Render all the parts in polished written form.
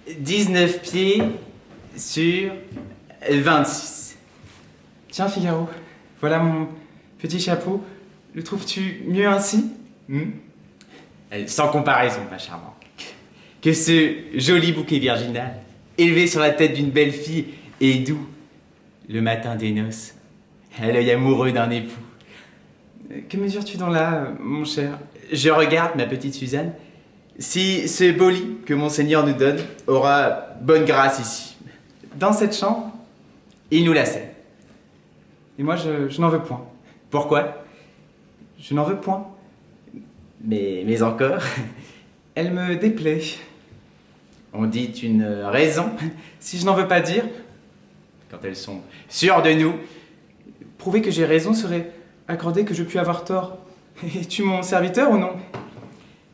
19 pieds sur 26. Tiens, Figaro, voilà mon petit chapeau. Le trouves-tu mieux ainsi? Sans comparaison, ma charmante. Que ce joli bouquet virginal, élevé sur la tête d'une belle fille, est doux le matin des noces, à l'œil amoureux d'un époux. Que mesures-tu donc là, mon cher? Je regarde, ma petite Suzanne, si ce beau lit que Monseigneur nous donne aura bonne grâce ici. Dans cette chambre? Il nous la cède. Et moi, je n'en veux point. Pourquoi? Je n'en veux point. Mais encore? Elle me déplaît. On dit une raison. Si je n'en veux pas dire, quand elles sont sûres de nous. Prouver que j'ai raison serait accorder que je puis avoir tort. Es-tu mon serviteur ou non?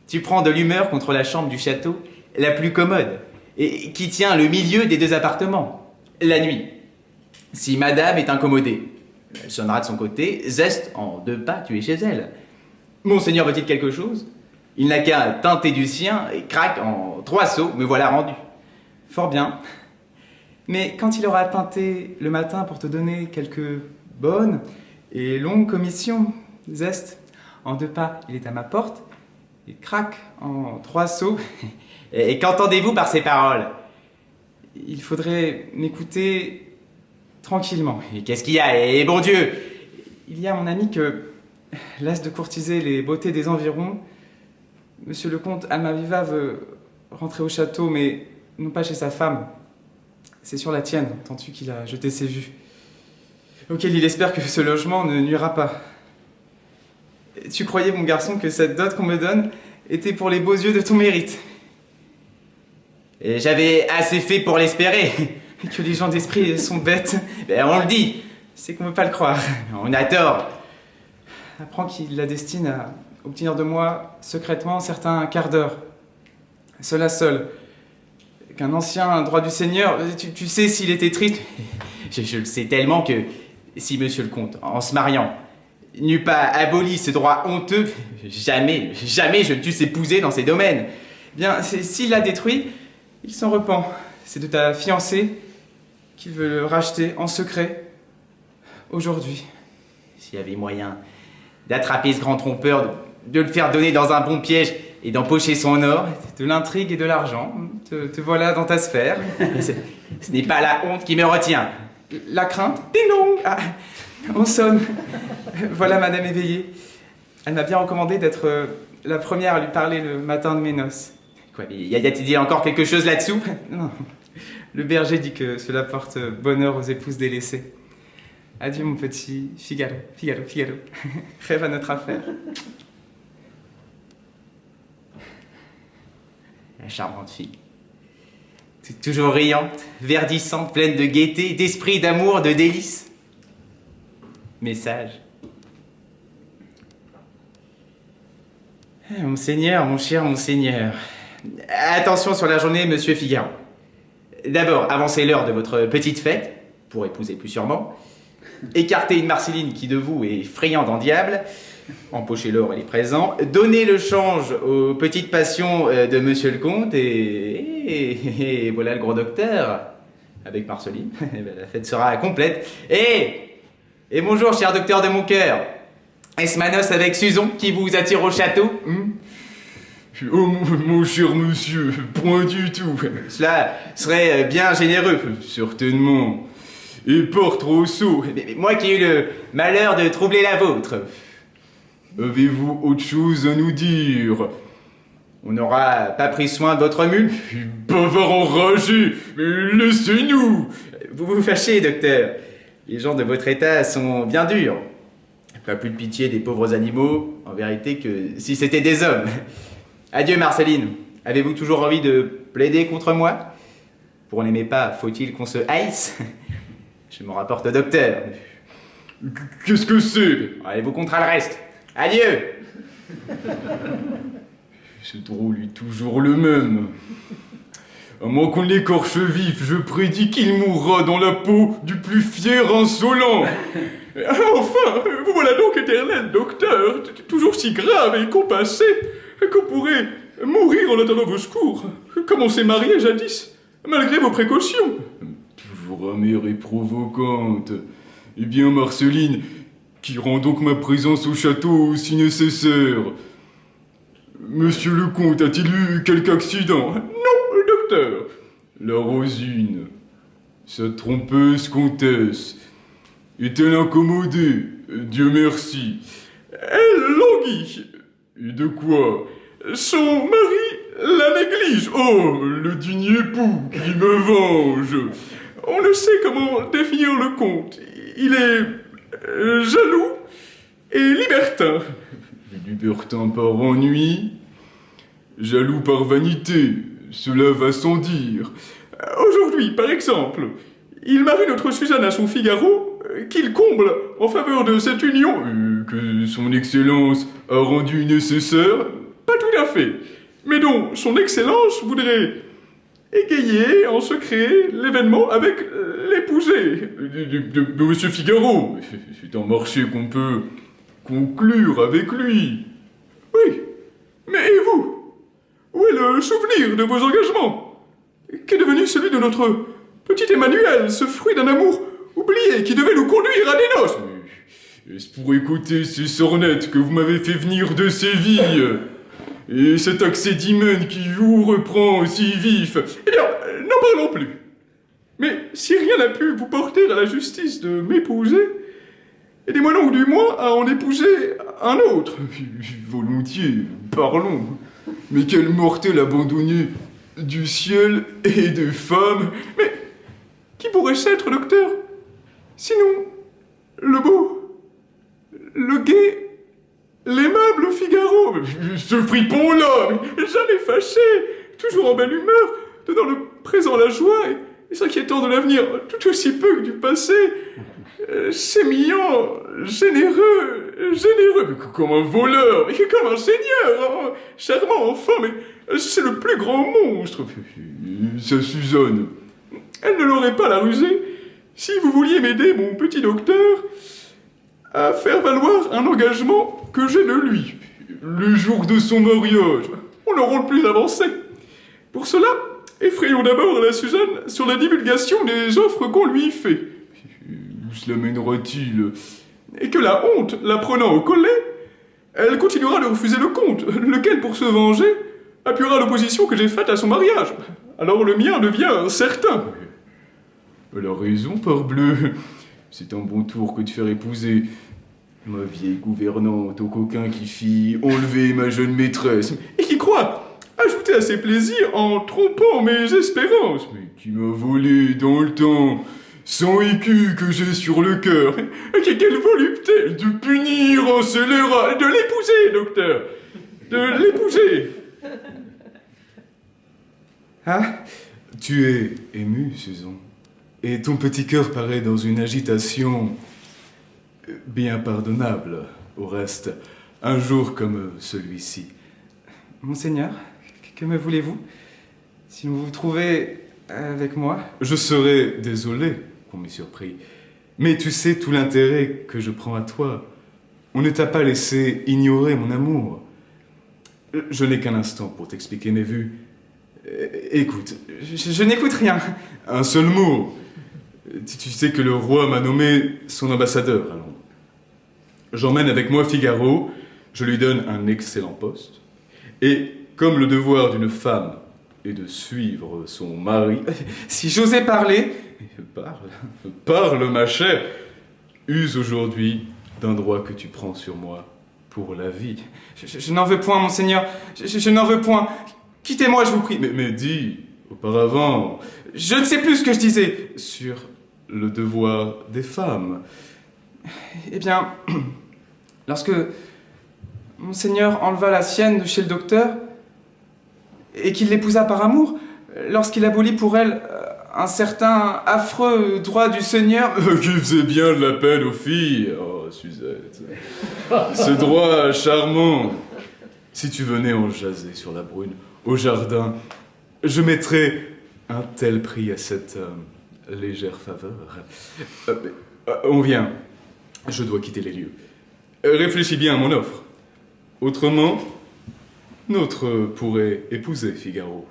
Tu prends de l'humeur contre la chambre du château, la plus commode, et qui tient le milieu des deux appartements, la nuit. Si madame est incommodée, elle sonnera de son côté, zeste, en 2 pas, tu es chez elle. Monseigneur veut-il quelque chose? Il n'a qu'à teinter du sien, et crac, en 3 sauts, me voilà rendu. Fort bien. Mais quand il aura teinté le matin pour te donner quelques bonnes et longues commissions, zeste, en 2 pas, il est à ma porte, et crac, en 3 sauts. Et qu'entendez-vous par ces paroles? Il faudrait m'écouter tranquillement. Et qu'est-ce qu'il y a? Et bon Dieu! Il y a mon ami que, lasse de courtiser les beautés des environs, Monsieur le comte Almaviva veut rentrer au château, mais non pas chez sa femme. C'est sur la tienne, entends-tu, qu'il a jeté ses vues, auquel il espère que ce logement ne nuira pas. Tu croyais, mon garçon, que cette dot qu'on me donne était pour les beaux yeux de ton mérite. Et j'avais assez fait pour l'espérer. Que les gens d'esprit sont bêtes. Ben, on le dit. C'est qu'on ne veut pas le croire. On a tort. Apprends qu'il la destine à obtenir de moi, secrètement, certains quarts d'heure. Cela seul. Qu'un ancien droit du Seigneur, tu sais s'il était triste. Je le sais tellement que si monsieur le comte, en se mariant, n'eût pas aboli ce droit honteux, jamais je ne t'eusse épousé dans ces domaines. Bien, s'il l'a détruit, il s'en repent. C'est de ta fiancée qu'il veut le racheter en secret, aujourd'hui. S'il y avait moyen d'attraper ce grand trompeur, de le faire donner dans un bon piège et d'empocher son or. De l'intrigue et de l'argent, te voilà dans ta sphère. Ce n'est pas la honte qui me retient. La crainte? Ding dong! Ah, on sonne. Voilà madame éveillée. Elle m'a bien recommandé d'être la première à lui parler le matin de mes noces. Quoi, y a-t-il encore quelque chose là-dessous? Non. Le berger dit que cela porte bonheur aux épouses délaissées. Adieu mon petit Figaro. Rêve à notre affaire. La charmante fille. Toujours riante, verdissante, pleine de gaieté, d'esprit, d'amour, de délices. Message. Monseigneur, mon cher Monseigneur. Attention sur la journée, monsieur Figaro. D'abord, avancez l'heure de votre petite fête, pour épouser plus sûrement. Écartez une Marceline qui de vous est friande en diable. Empochez l'or et les présents. Donnez le change aux petites passions de monsieur le comte et voilà le gros docteur avec Marceline. La fête sera complète. Et bonjour, cher docteur de mon cœur. Est-ce ma noce avec Suzon qui vous attire au château? Oh, mon cher monsieur, point du tout. Cela serait bien généreux, certainement. Et pas trop sot. Mais moi qui ai eu le malheur de troubler la vôtre. Avez-vous autre chose à nous dire? On n'aura pas pris soin de votre mule? Bavard enragé, laissez-nous. Vous vous fâchez, docteur. Les gens de votre état sont bien durs. Pas plus de pitié des pauvres animaux, en vérité, que si c'était des hommes. Adieu, Marceline. Avez-vous toujours envie de plaider contre moi? Pour on n'aimait pas, faut-il qu'on se haïsse? Je m'en rapporte au docteur. Qu'est-ce que c'est? Allez-vous contre le reste. Adieu. Ce drôle est toujours le même. À moins qu'on l'écorche vif, je prédis qu'il mourra dans la peau du plus fier insolent. Enfin, vous voilà donc éternel docteur, toujours si grave et compassé, qu'on pourrait mourir en attendant vos secours, comme on s'est marié jadis. malgré vos précautions. Toujours amère et provocante. Eh bien, Marceline, qui rend donc ma présence au château si nécessaire? Monsieur le comte a-t-il eu quelque accident? Non, docteur. La Rosine, sa trompeuse comtesse, est-elle incommodée? Dieu merci. Elle languit. Et de quoi? Son mari la néglige. Oh, le digne époux qui me venge. On ne sait comment définir le comte. Il est jaloux et libertin. Libertin par ennui, jaloux par vanité, cela va sans dire. Aujourd'hui, par exemple, il marie notre Suzanne à son Figaro, qu'il comble en faveur de cette union, que son Excellence a rendue nécessaire. Pas tout à fait, mais dont son Excellence voudrait égayer en secret l'événement avec l'épousée de Monsieur Figaro. C'est un marché qu'on peut conclure avec lui. Oui, mais et vous? Où est le souvenir de vos engagements? Qu'est devenu celui de notre petit Emmanuel, ce fruit d'un amour oublié qui devait nous conduire à des noces? Est-ce pour écouter ces sornettes que vous m'avez fait venir de Séville? Et cet accès d'hymen qui vous reprend si vif? Eh bien, n'en parlons plus. Mais si rien n'a pu vous porter à la justice de m'épouser, aidez-moi donc du moins à en épouser un autre. Volontiers, parlons. Mais quel mortel abandonné du ciel et des femmes. Mais qui pourrait-ce être, docteur? Sinon, le beau, le gai, l'aimable Figaro. Ce fripon-là, jamais fâché, toujours en belle humeur, donnant le présent la joie et s'inquiétant de l'avenir tout aussi peu que du passé. Sémillant, généreux, mais comme un voleur, mais comme un seigneur, charmant enfant, mais c'est le plus grand monstre. Sa Suzanne, elle ne l'aurait pas la rusée si vous vouliez m'aider, mon petit docteur, à faire valoir un engagement que j'ai de lui. Le jour de son mariage, on l'aura le plus avancé. Pour cela, effrayons d'abord la Suzanne sur la divulgation des offres qu'on lui fait. Où cela mènera-t-il? Et que la honte, la prenant au collet, elle continuera de refuser le comte, lequel, pour se venger, appuiera l'opposition que j'ai faite à son mariage. Alors le mien devient certain. Elle a raison, parbleu. C'est un bon tour que de faire épouser ma vieille gouvernante au coquin qui fit enlever ma jeune maîtresse, et qui croit ajouter à ses plaisirs en trompant mes espérances, mais qui m'a volé dans le temps 100 écus que j'ai sur le cœur. Quelle volupté de punir en scélérat, de l'épouser, docteur, de l'épouser. Ah, Tu es ému, Susan, et ton petit cœur paraît dans une agitation bien pardonnable, au reste, un jour comme celui-ci. Monseigneur, que me voulez-vous? Si vous vous trouvez avec moi... Je serais désolé qu'on m'ait surpris, mais tu sais tout l'intérêt que je prends à toi. On ne t'a pas laissé ignorer mon amour. Je n'ai qu'un instant pour t'expliquer mes vues. Écoute. Je n'écoute rien. Un seul mot. Tu sais que le roi m'a nommé son ambassadeur à Londres. J'emmène avec moi Figaro, je lui donne un excellent poste, et comme le devoir d'une femme est de suivre son mari... Si j'osais parler... Parle, ma chère. Use aujourd'hui d'un droit que tu prends sur moi pour la vie. Je n'en veux point, monseigneur. Je n'en veux point. Quittez-moi, je vous prie. Mais dis, auparavant... Je ne sais plus ce que je disais. Sur le devoir des femmes. Eh bien, lorsque monseigneur enleva la sienne de chez le docteur et qu'il l'épousa par amour, lorsqu'il abolit pour elle un certain affreux droit du Seigneur... Qui faisait bien de la peine aux filles. Oh, Suzette. Ce droit charmant. Si tu venais en jaser sur la brune, au jardin, je mettrais un tel prix à cette légère faveur. On vient. Je dois quitter les lieux. Réfléchis bien à mon offre. Autrement, notre pourrait épouser Figaro.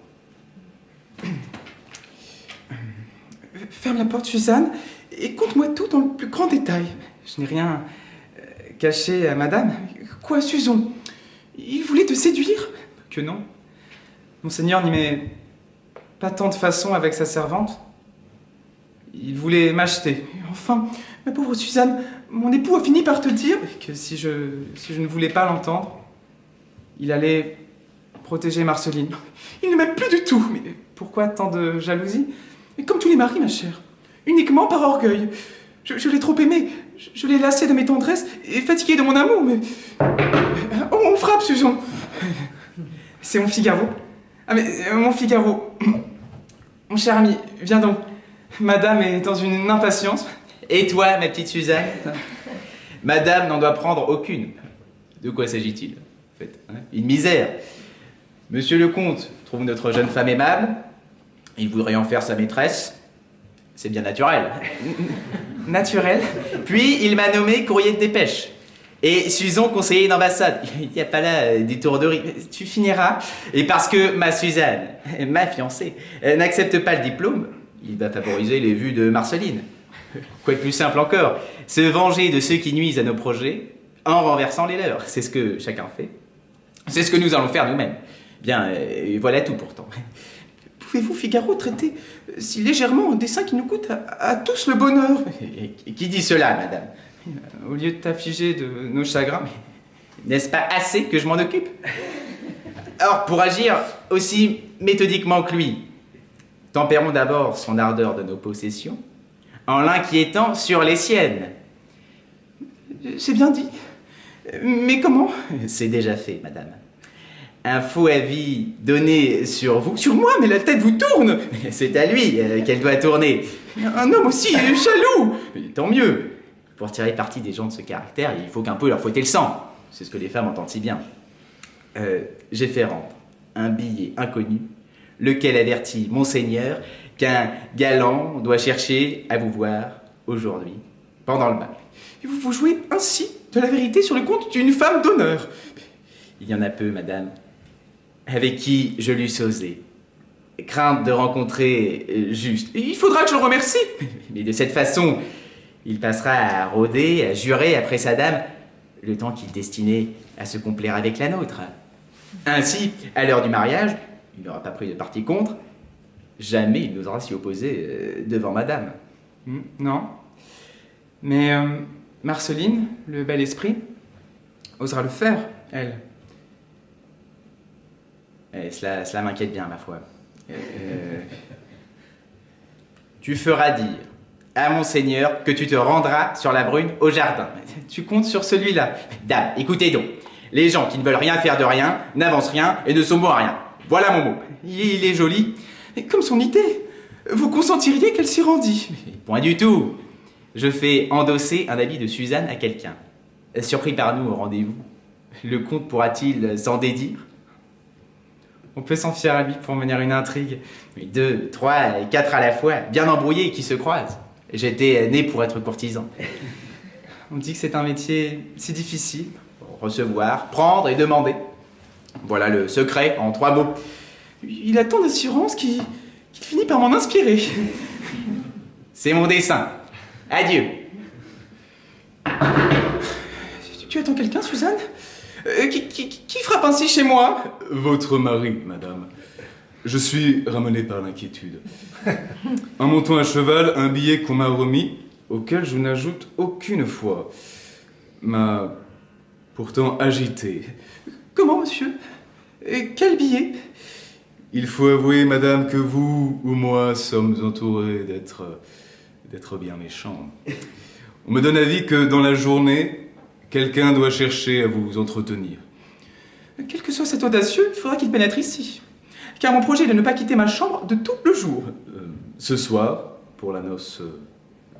Ferme la porte, Suzanne, et conte-moi tout dans le plus grand détail. Je n'ai rien caché à madame. Quoi, Suzon? Il voulait te séduire? Que non. Monseigneur n'y met pas tant de façon avec sa servante. Il voulait m'acheter. Enfin, ma pauvre Suzanne, mon époux a fini par te dire que si je ne voulais pas l'entendre, il allait protéger Marceline. Il ne m'aime plus du tout. Mais pourquoi tant de jalousie? Et comme tous les maris, ma chère, uniquement par orgueil. Je l'ai trop aimé, je l'ai lassé de mes tendresses et fatigué de mon amour, mais... Oh, on frappe, Suzon. C'est mon Figaro. Ah mais, mon Figaro. Mon cher ami, viens donc. Madame est dans une impatience. Et toi, ma petite Suzanne? Madame n'en doit prendre aucune. De quoi s'agit-il, en fait, hein? Une misère. Monsieur le comte trouve notre jeune femme aimable. Il voudrait en faire sa maîtresse. C'est bien naturel. Naturel. Puis il m'a nommé courrier de dépêche. Et Suzon conseiller d'ambassade. Il n'y a pas là des tourderies. Tu finiras. Et parce que ma Suzanne, ma fiancée, n'accepte pas le diplôme, il va favoriser les vues de Marceline. Quoi de plus simple encore, se venger de ceux qui nuisent à nos projets en renversant les leurs. C'est ce que chacun fait. C'est ce que nous allons faire nous-mêmes. Bien, voilà tout pourtant. Pouvez-vous, Figaro, traiter si légèrement un dessein qui nous coûte à tous le bonheur? Et qui dit cela, madame? Au lieu de t'affliger de nos chagrins. N'est-ce pas assez que je m'en occupe? Alors, pour agir aussi méthodiquement que lui, tempérons d'abord son ardeur de nos possessions, en l'inquiétant sur les siennes. C'est bien dit. Mais comment? C'est déjà fait, madame. Un faux avis donné sur vous. Sur moi, mais la tête vous tourne. C'est à lui qu'elle doit tourner. Un homme aussi jaloux. Tant mieux. Pour tirer parti des gens de ce caractère, il faut qu'un peu leur fouetter le sang. C'est ce que les femmes entendent si bien. J'ai fait rendre un billet inconnu, lequel avertit Monseigneur qu'un galant doit chercher à vous voir aujourd'hui, pendant le bal. Et vous jouez ainsi de la vérité sur le compte d'une femme d'honneur. Il y en a peu, madame, avec qui je l'eusse osé. Crainte de rencontrer juste. Et il faudra que je le remercie. Mais de cette façon, il passera à rôder, à jurer après sa dame, le temps qu'il destinait à se complaire avec la nôtre. Ainsi, à l'heure du mariage, il n'aura pas pris de parti contre. Jamais il n'osera s'y opposer devant madame. Non. Mais Marceline, le bel esprit, osera le faire, elle. Cela m'inquiète bien, ma foi. Tu feras dire à Monseigneur que tu te rendras sur la Brune au jardin. Tu comptes sur celui-là. Dame, écoutez donc. Les gens qui ne veulent rien faire de rien n'avancent rien et ne sont bons à rien. Voilà mon mot. Il est joli. Et comme son idée, vous consentiriez qu'elle s'y rendît? Point du tout. Je fais endosser un habit de Suzanne à quelqu'un. Surpris par nous au rendez-vous, le comte pourra-t-il s'en dédire? On peut s'en fier à lui pour mener une intrigue. Mais 2, 3 et 4 à la fois, bien embrouillés qui se croisent. J'étais né pour être courtisan. On dit que c'est un métier si difficile. Recevoir, prendre et demander. Voilà le secret en 3 mots. Il a tant d'assurance qu'il finit par m'en inspirer. C'est mon dessein. Adieu. Tu attends quelqu'un, Suzanne? Qui frappe ainsi chez moi? Votre mari, madame. Je suis ramené par l'inquiétude. En montant à cheval, un billet qu'on m'a remis, auquel je n'ajoute aucune foi, m'a pourtant agité. Comment, monsieur? Quel billet? Il faut avouer, madame, que vous ou moi sommes entourés d'être bien méchants. On me donne avis que dans la journée, quelqu'un doit chercher à vous entretenir. Quel que soit cet audacieux, il faudra qu'il pénètre ici. Car mon projet est de ne pas quitter ma chambre de tout le jour. Ce soir, pour la noce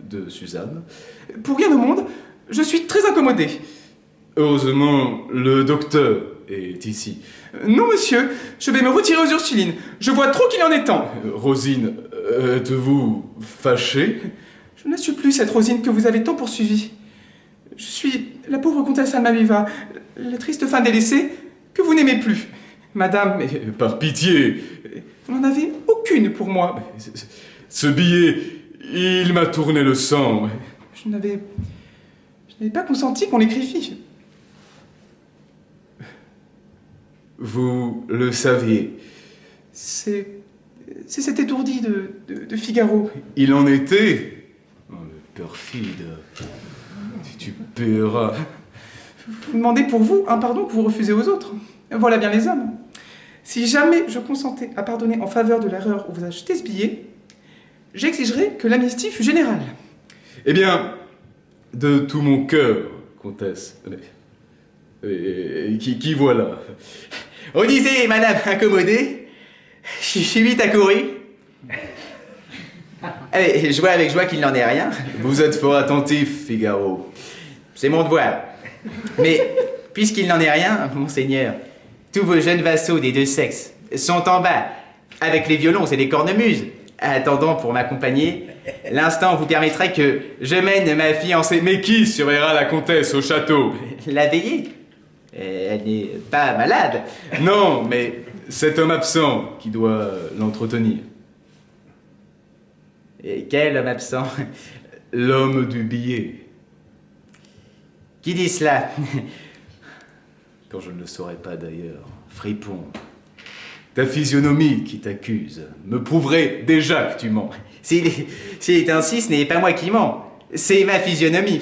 de Suzanne. Pour rien au monde, je suis très incommodé. Heureusement, le docteur est ici. Non, monsieur, je vais me retirer aux Ursulines. Je vois trop qu'il en est temps. Rosine, êtes-vous fâchée? Je n'assure plus cette Rosine que vous avez tant poursuivie. Je suis la pauvre comtesse Almaviva, la triste femme délaissée que vous n'aimez plus. Madame, mais par pitié. vous n'en avez aucune pour moi. Ce billet, Il m'a tourné le sang. Je n'avais pas consenti qu'on l'écrivît. Vous le saviez. C'est cet étourdi de Figaro. Il en était. Oh, le perfide. Tu paieras. Vous demandez pour vous un pardon que vous refusez aux autres. Voilà bien les hommes. Si jamais je consentais à pardonner en faveur de l'erreur où vous achetez ce billet, j'exigerais que l'amnistie fût générale. Eh bien, de tout mon cœur, comtesse. Qui voilà? On disait, madame incommodée, je suis vite accouru. Allez, je vois avec joie qu'il n'en est rien. Vous êtes fort attentif, Figaro. C'est mon devoir. Mais, puisqu'il n'en est rien, monseigneur, tous vos jeunes vassaux des deux sexes sont en bas, avec les violons et les cornemuses, attendant pour m'accompagner l'instant où vous permettrez que je mène ma fiancée. Mais qui surveillera la comtesse au château? La veillée. Elle n'est pas malade. Non, mais cet homme absent qui doit l'entretenir. Et quel homme absent? L'homme du billet. Qui dit cela? Quand je ne le saurais pas d'ailleurs, fripon. Ta physionomie qui t'accuse me prouverait déjà que tu mens. S'il est ainsi, ce n'est pas moi qui mens. C'est ma physionomie.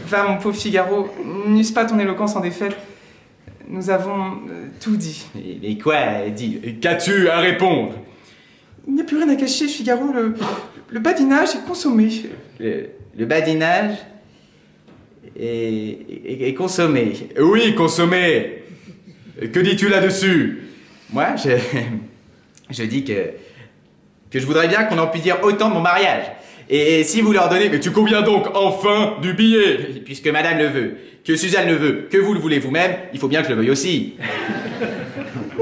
Va, mon pauvre Figaro, n'use pas ton éloquence en défaite. Nous avons tout dit. Mais quoi, dit? Qu'as-tu à répondre? Il n'y a plus rien à cacher, Figaro. Le badinage est consommé. Le badinage est consommé. Oui, consommé. Que dis-tu là-dessus? Moi, je dis que je voudrais bien qu'on en puisse dire autant de mon mariage. Et si vous leur donnez... Mais tu conviens donc enfin du billet? Puisque madame le veut, que Suzanne le veut, que vous le voulez vous-même, il faut bien que je le veuille aussi.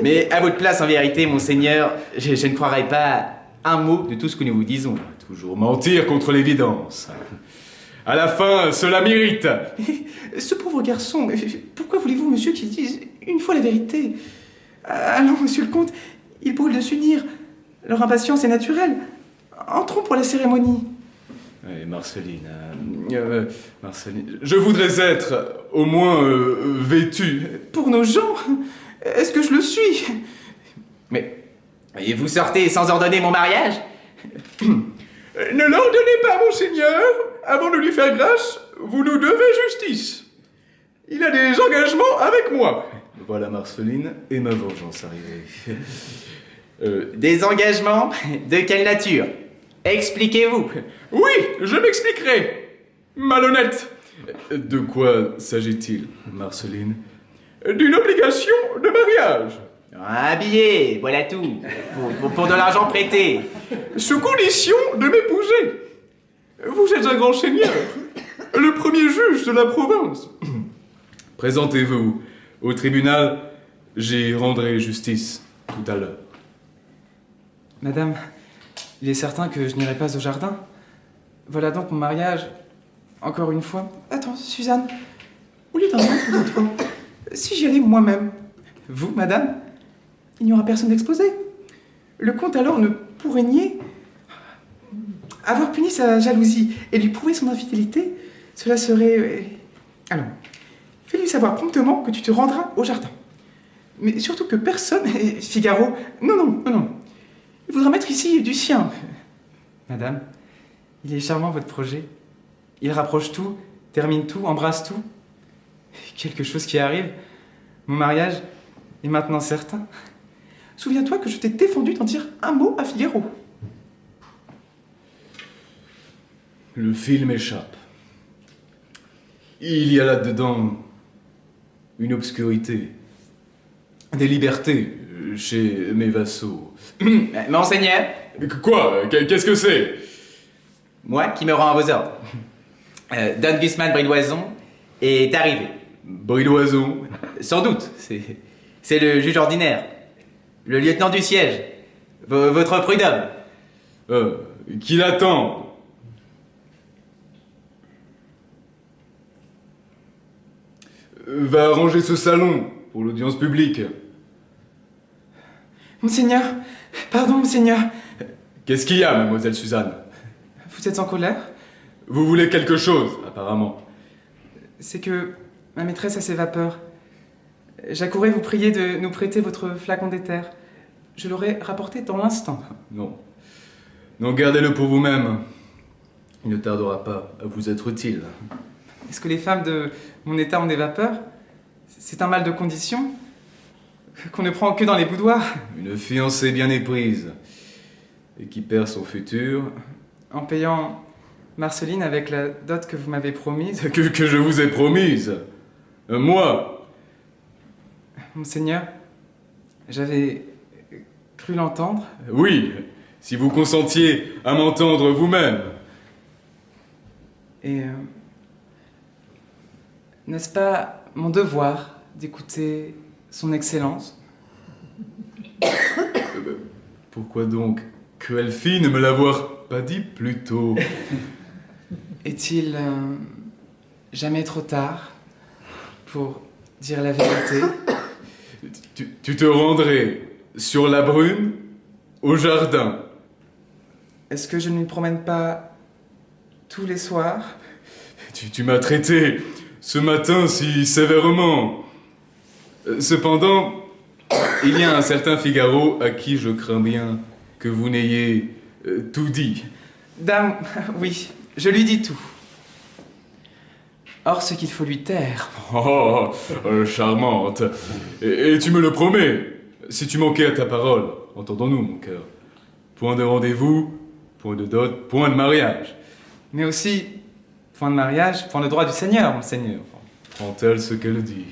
Mais à votre place, en vérité, monseigneur, je ne croirais pas un mot de tout ce que nous vous disons. Toujours mentir contre l'évidence. À la fin, cela mérite. Ce pauvre garçon, pourquoi voulez-vous, monsieur, qu'il dise une fois la vérité? Allons, monsieur le comte, il brûle de s'unir. Leur impatience est naturelle. Entrons pour la cérémonie. Oui, Marceline, Marceline, je voudrais être au moins vêtu. Pour nos gens, est-ce que je le suis? Mais et vous sortez sans ordonner mon mariage? Ne l'ordonnez pas, monseigneur. Avant de lui faire grâce, vous nous devez justice. Il a des engagements avec moi. Voilà Marceline et ma vengeance arrivée. Des engagements? De quelle nature? Expliquez-vous. Oui, je m'expliquerai. Malhonnête. De quoi s'agit-il, Marceline? D'une obligation de mariage. Un billet, voilà tout. Pour de l'argent prêté. Sous condition de m'épouser. Vous êtes un grand seigneur, le premier juge de la province. Présentez-vous au tribunal, j'y rendrai justice tout à l'heure. Madame, il est certain que je n'irai pas au jardin. Voilà donc mon mariage, encore une fois. Attends, Suzanne, au lieu d'un autre de toi, si j'y allais moi-même, vous, madame, il n'y aura personne d'exposé. Le comte alors ne pourrait nier. Avoir puni sa jalousie et lui prouver son infidélité, cela serait... Allons, fais-lui savoir promptement que tu te rendras au jardin. Mais surtout que personne... Figaro... Non. Il voudra mettre ici du sien. Madame, il est charmant votre projet. Il rapproche tout, termine tout, embrasse tout. Quelque chose qui arrive. Mon mariage est maintenant certain. Souviens-toi que je t'ai défendu d'en dire un mot à Figaro. Le fil m'échappe. Il y a là-dedans une obscurité, des libertés chez mes vassaux. Monseigneur, Quoi? Qu'est-ce que c'est? moi qui me rends à vos ordres. Don Guzman Bridoison est arrivé. Bridoison? Sans doute, c'est le juge ordinaire. Le lieutenant du siège. Votre prud'homme. Qui l'attend? Va arranger ce salon pour l'audience publique. Monseigneur, pardon, monseigneur. Qu'est-ce qu'il y a, mademoiselle Suzanne? Vous êtes en colère? Vous voulez quelque chose, apparemment. C'est que ma maîtresse a ses vapeurs. J'accourais vous prier de nous prêter votre flacon d'éther. Je l'aurais rapporté dans l'instant. Non. Non, gardez-le pour vous-même. Il ne tardera pas à vous être utile. Est-ce que les femmes de mon état ont des vapeurs? C'est un mal de condition qu'on ne prend que dans les boudoirs. Une fiancée bien éprise et qui perd son futur. En payant Marceline avec la dot que vous m'avez promise. Que je vous ai promise. Moi. Monseigneur, j'avais cru l'entendre. Oui, si vous consentiez à m'entendre vous-même. Et n'est-ce pas mon devoir d'écouter son Excellence? Pourquoi donc cruelle fille ne me l'avoir pas dit plus tôt? Est-il jamais trop tard pour dire la vérité? Tu te rendrais sur la brune, au jardin. Est-ce que je ne me promène pas tous les soirs? Tu m'as traité ce matin si sévèrement. Cependant, il y a un certain Figaro à qui je crains bien que vous n'ayez tout dit. Dame, oui, je lui dis tout. Or, ce qu'il faut lui taire. Oh, charmante. Et tu me le promets, si tu manquais à ta parole, entendons-nous, mon cœur. Point de rendez-vous, point de dot, point de mariage. Mais aussi, point de mariage, point de droit du Seigneur, Monseigneur. Prend-elle ce qu'elle dit?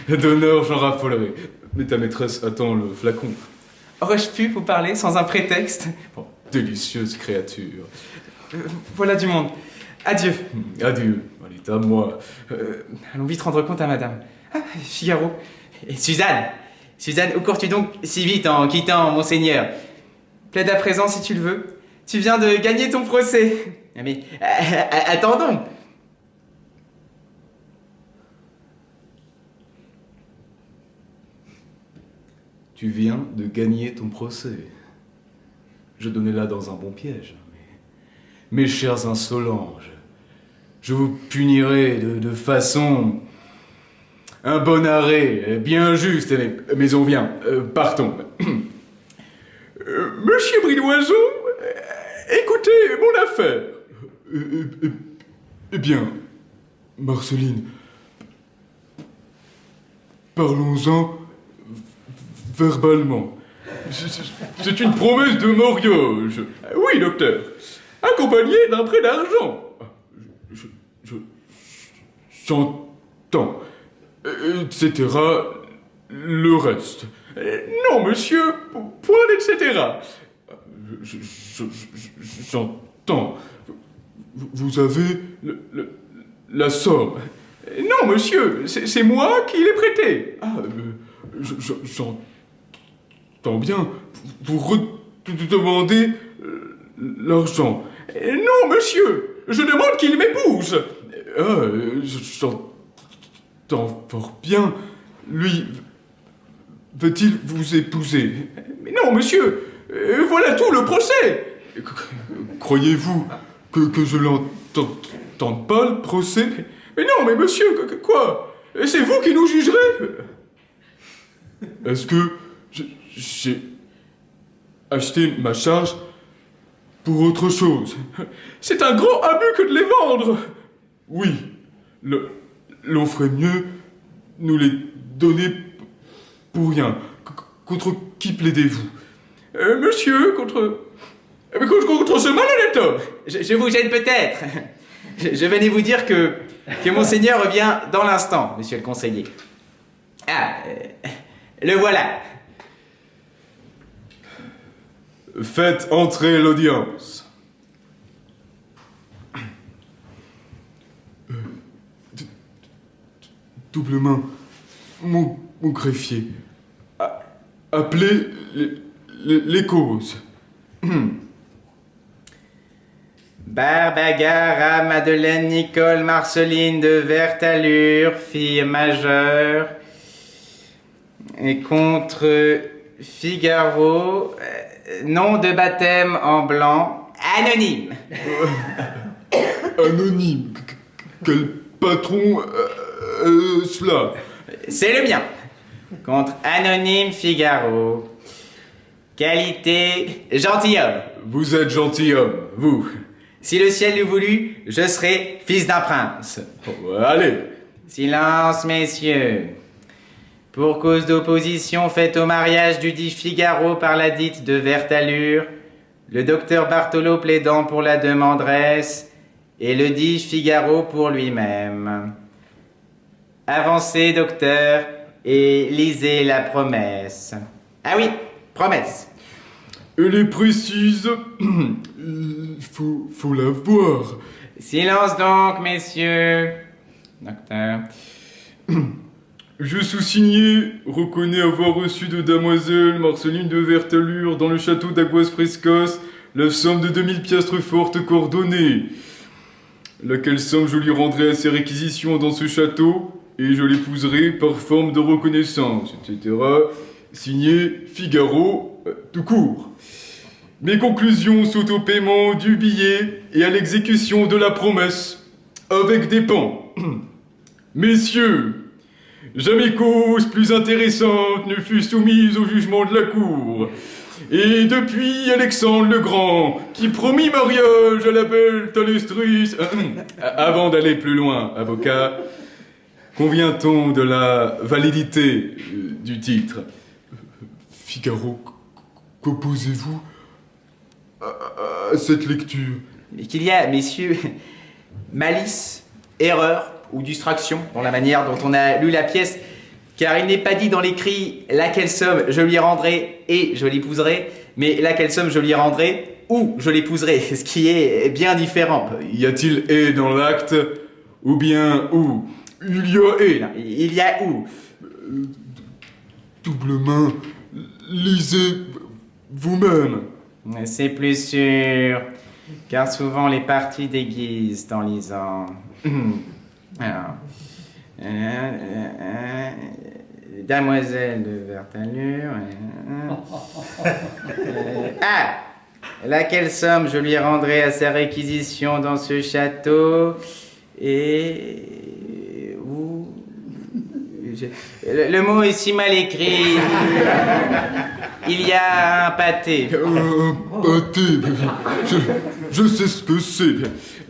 D'honneur, j'en raffolerai. Mais ta maîtresse attend le flacon. Aurais-je pu vous parler sans un prétexte? Oh, délicieuse créature. Voilà du monde. Adieu. Adieu. Allez, à moi. Allons vite rendre compte à madame. Ah, Figaro. Et Suzanne, où cours-tu donc si vite en quittant Monseigneur? Plaide à présent si tu le veux. Tu viens de gagner ton procès. Ah, mais attendons. Tu viens de gagner ton procès. Je donnais là dans un bon piège. Mes chers insolents, je vous punirai de façon... Un bon arrêt, bien juste, mais on vient, partons. Monsieur Bridoiseau, écoutez mon affaire. Eh bien, Marceline, parlons-en verbalement. C'est une promesse de mariage. Oui, docteur, accompagnée d'un prêt d'argent. J'entends. Etc. Le reste. Non, monsieur, point d'etc. J'entends. Vous avez la somme. Non, monsieur, c'est moi qui l'ai prêté. Ah, j'entends bien. Vous redemandez l'argent. Non, monsieur, je demande qu'il m'épouse. Ah, j'entends fort bien. Lui, veut-il vous épouser? Mais non, monsieur, voilà tout le procès. Croyez-vous que je l'entende pas, le procès? Mais non, mais monsieur, quoi? C'est vous qui nous jugerez? Est-ce que j'ai acheté ma charge pour autre chose? C'est un grand abus que de les vendre. Oui, l'on ferait mieux nous les donner pour rien. Contre qui plaidez-vous? Monsieur, contre ce malhonnête homme. Je vous gêne peut-être. Je venais vous dire que Monseigneur revient dans l'instant, monsieur le conseiller. Ah, le voilà. Faites entrer l'audience. Double main, mon greffier. Appelez les causes. Barbagara Madeleine Nicole Marceline de verte allure, fille majeure, et contre Figaro, nom de baptême en blanc. anonyme. Anonyme. Quel patron cela? C'est le mien. Contre Anonyme Figaro. Qualité gentilhomme. Vous êtes gentilhomme, vous. Si le ciel l'eût voulu, je serais fils d'un prince. Allez. Silence, messieurs. Pour cause d'opposition faite au mariage du dit Figaro par la dite de verte allure, le docteur Bartholo plaidant pour la demanderesse et le dit Figaro pour lui-même. Avancez, docteur, et lisez la promesse. Ah oui, promesse. Elle est précise. Il faut la voir. Silence donc, messieurs. Docteur. Je sous-signé reconnais avoir reçu de Damoiselle Marceline de Vertalure dans le château d'Aguas Frescas la somme de 2000 piastres fortes coordonnées, laquelle somme je lui rendrai à ses réquisitions dans ce château, et je l'épouserai par forme de reconnaissance, etc. Signé Figaro, tout court. Mes conclusions sont au paiement du billet et à l'exécution de la promesse, avec des pans. Messieurs, jamais cause plus intéressante ne fut soumise au jugement de la cour. Et depuis Alexandre le Grand, qui promit mariage à la belle Talestrice... Avant d'aller plus loin, avocat, convient-on de la validité du titre? Figaro, qu'opposez-vous à cette lecture? Mais qu'il y a, messieurs, malice, erreur ou distraction dans la manière dont on a lu la pièce, car il n'est pas dit dans l'écrit laquelle somme je lui rendrai et je l'épouserai, mais laquelle somme je lui rendrai ou je l'épouserai, ce qui est bien différent. Y a-t-il et dans l'acte, ou bien où? Il y a et. Il y a où? Double main, lisez vous-même. C'est plus sûr, car souvent les parties déguisent en lisant. Alors, Damoiselle de Vertalure. Laquelle somme je lui rendrai à sa réquisition dans ce château et où le mot est si mal écrit. Il y a un pâté. Pâté. Je sais ce que c'est.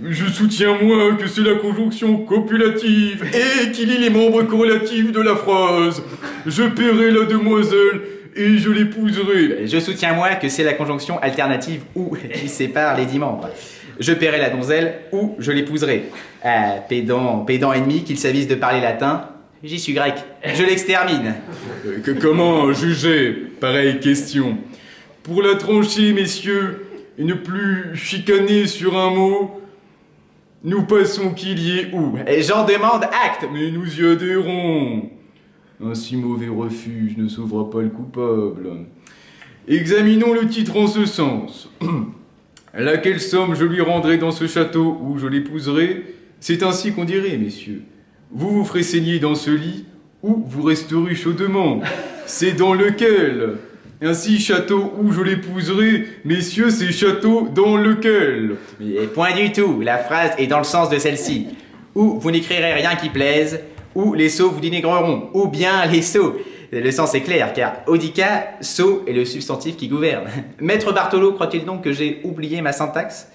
Je soutiens, moi, que c'est la conjonction copulative et qu'il lit les membres corrélatifs de la phrase. Je paierai la demoiselle et je l'épouserai. Je soutiens, moi, que c'est la conjonction alternative ou qui sépare les 10 membres. Je paierai la donzelle ou je l'épouserai. Pédant ennemi, qu'il s'avise de parler latin, j'y suis grec. Je l'extermine. Comment juger pareille question? Pour la trancher, messieurs, et ne plus chicaner sur un mot, nous passons qu'il y ait où? Et j'en demande acte. Mais nous y adhérons. Un si mauvais refuge ne sauvera pas le coupable. Examinons le titre en ce sens. Laquelle somme je lui rendrai dans ce château où je l'épouserai? C'est ainsi qu'on dirait, messieurs. Vous vous ferez saigner dans ce lit ou vous resterez chaudement. C'est dans lequel? Ainsi, château où je l'épouserai, messieurs, c'est château dans lequel? Mais point du tout, la phrase est dans le sens de celle-ci. Ou vous n'écrirez rien qui plaise, ou les sots vous dénigreront, ou bien les sots. Le sens est clair, car Audica, sot est le substantif qui gouverne. Maître Bartholo croit-il donc que j'ai oublié ma syntaxe?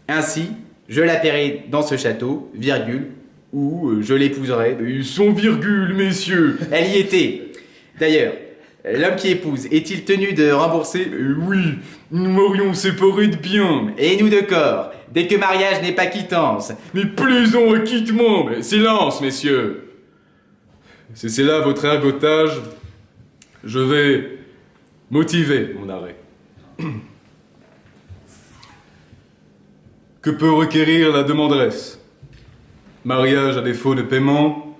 Ainsi, je la paierai dans ce château, virgule, ou je l'épouserai. Sans virgule, messieurs. Elle y était. D'ailleurs, l'homme qui épouse est-il tenu de rembourser? Oui, nous m'aurions séparés de biens. Et nous de corps, dès que mariage n'est pas quittance. Mais plaisant acquittement. Mais silence, messieurs. C'est là votre ergotage. Je vais motiver mon arrêt. Que peut requérir la demanderesse? Mariage à défaut de paiement,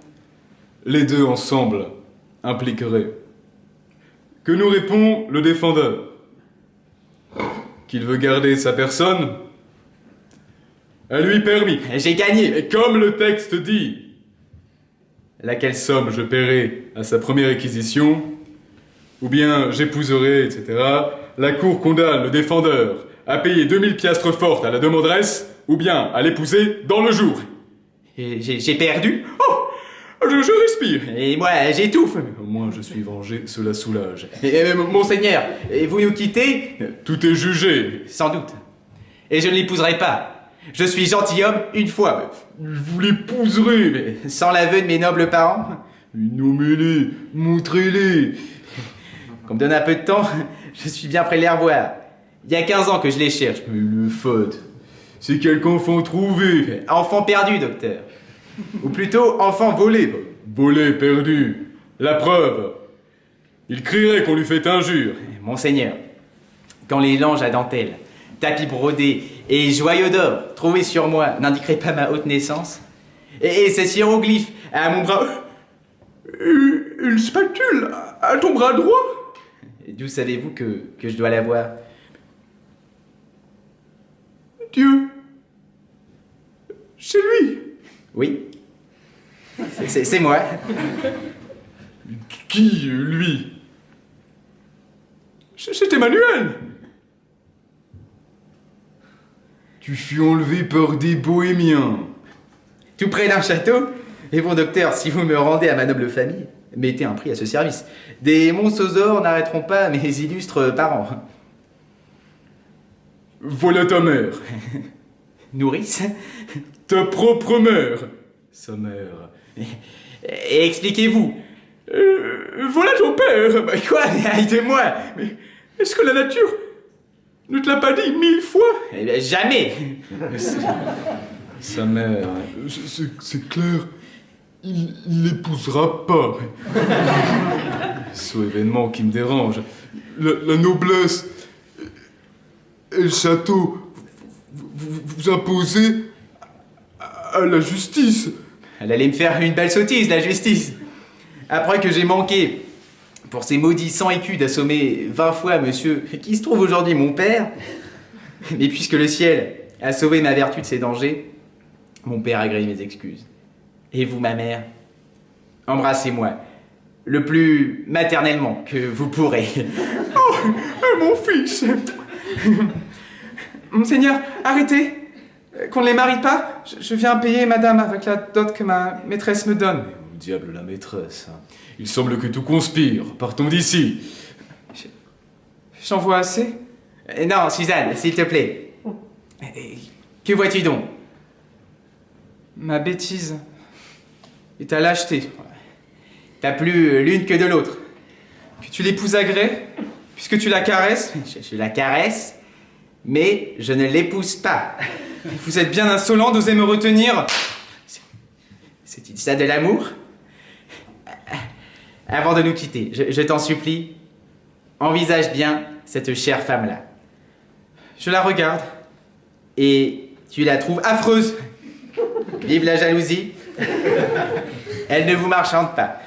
les deux ensemble impliqueraient. Que nous répond le défendeur? Qu'il veut garder sa personne? À lui permis. J'ai gagné. Et comme le texte dit, laquelle somme je paierai à sa première réquisition, ou bien j'épouserai, etc., la cour condamne le défendeur à payer 2000 piastres fortes à la demanderesse, ou bien à l'épouser dans le jour. Et j'ai perdu. Oh, je respire. Et moi, j'étouffe. Au moins, je suis vengé, cela soulage. Monseigneur, vous nous quittez? Tout est jugé. Sans doute. Et je ne l'épouserai pas. Je suis gentilhomme une fois. Vous l'épouserez. Sans l'aveu de mes nobles parents. Nommez-les, montrez-les. Qu'on me donne un peu de temps, je suis bien prêt de les revoir. Il y a 15 ans que je les cherche. Mais le faute, c'est quelque enfant trouvé. Enfant perdu, docteur. Ou plutôt, enfant volé. Volé, perdu. La preuve. Il crierait qu'on lui fait injure. Monseigneur, quand les langes à dentelle, tapis brodés et joyaux d'or trouvés sur moi n'indiqueraient pas ma haute naissance, et ces hiéroglyphes à mon bras... Une spatule à ton bras droit? D'où savez-vous que je dois l'avoir? Dieu. C'est lui. Oui. C'est moi. Qui, lui? C'est Emmanuel. Tu fus enlevé par des bohémiens. Tout près d'un château? Et bon docteur, si vous me rendez à ma noble famille, mettez un prix à ce service. Des monstosaures n'arrêteront pas mes illustres parents. Voilà ta mère. Nourrice? Ta propre mère. Sa mère. Et expliquez-vous. Voilà ton père. Bah quoi? Aïe de moi! Mais est-ce que la nature ne te l'a pas dit 1000 fois? Eh bien, jamais! Sa mère. C'est clair. Il l'épousera pas. Ce événement qui me dérange. La noblesse et le château vous imposez à la justice. Elle allait me faire une belle sottise, la justice. Après que j'ai manqué, pour ces maudits 100 écus, d'assommer 20 fois monsieur, qui se trouve aujourd'hui mon père, mais puisque le ciel a sauvé ma vertu de ses dangers, mon père a gré mes excuses. Et vous, ma mère, embrassez-moi, le plus maternellement que vous pourrez. Oh, mon fils! Monseigneur, arrêtez! Qu'on ne les marie pas, je viens payer madame avec la dot que ma maîtresse me donne. Au diable la maîtresse. Il semble que tout conspire. Partons d'ici. J'en vois assez. Non, Suzanne, s'il te plaît. Que vois-tu donc? Ma bêtise et ta lâcheté. T'as plus l'une que de l'autre. Que tu l'épouses à gré, puisque tu la caresses. Je la caresse, mais je ne l'épouse pas. Vous êtes bien insolent d'oser me retenir. C'est-il ça de l'amour? Avant de nous quitter, je t'en supplie, envisage bien cette chère femme-là. Je la regarde. Et tu la trouves affreuse. Vive la jalousie. Elle ne vous marchande pas.